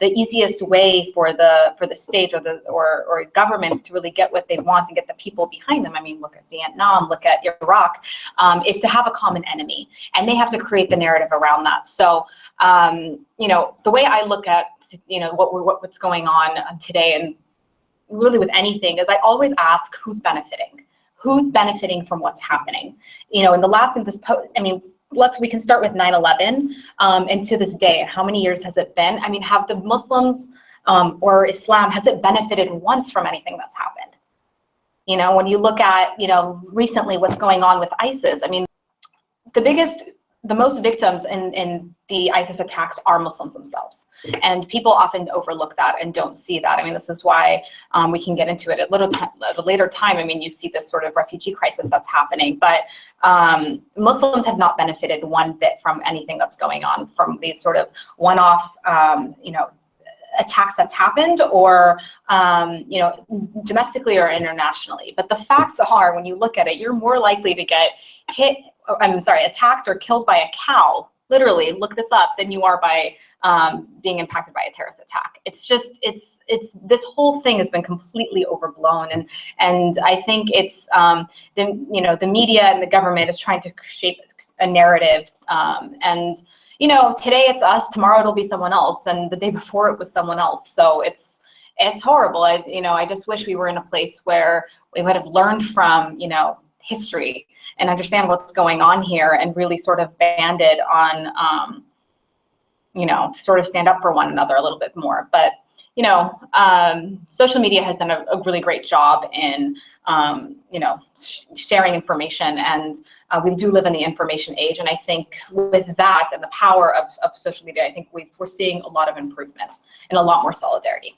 the easiest way for the state or governments to really get what they want and get the people behind them. I mean, look at Vietnam, look at Iraq, is to have a common enemy, and they have to create the narrative around that. So, you know, the way I look at, you know, what's going on today, and really with anything, is I always ask who's benefiting. Who's benefiting from what's happening? You know, in the last, I mean, we can start with 9/11, and to this day, how many years has it been? I mean, have the Muslims or Islam, has it benefited once from anything that's happened? You know, when you look at, you know, recently what's going on with ISIS, I mean, the most victims in the ISIS attacks are Muslims themselves. And people often overlook that and don't see that. I mean, this is why we can get into it at a later time. I mean, you see this sort of refugee crisis that's happening, but Muslims have not benefited one bit from anything that's going on, from these sort of one-off, you know, attacks that's happened, or you know, domestically or internationally. But the facts are, when you look at it, you're more likely to get attacked or killed by a cow, literally, look this up, than you are by being impacted by a terrorist attack. It's just, it's this whole thing has been completely overblown, and I think it's the media and the government is trying to shape a narrative, and you know, today it's us, tomorrow it'll be someone else, and the day before it was someone else. So it's horrible. I just wish we were in a place where we would have learned from, you know, history and understand what's going on here, and really sort of banded on, you know, to sort of stand up for one another a little bit more. But, you know, social media has done a really great job in, you know, sharing information, and we do live in the information age. And I think with that and the power of social media, I think we're seeing a lot of improvement and a lot more solidarity.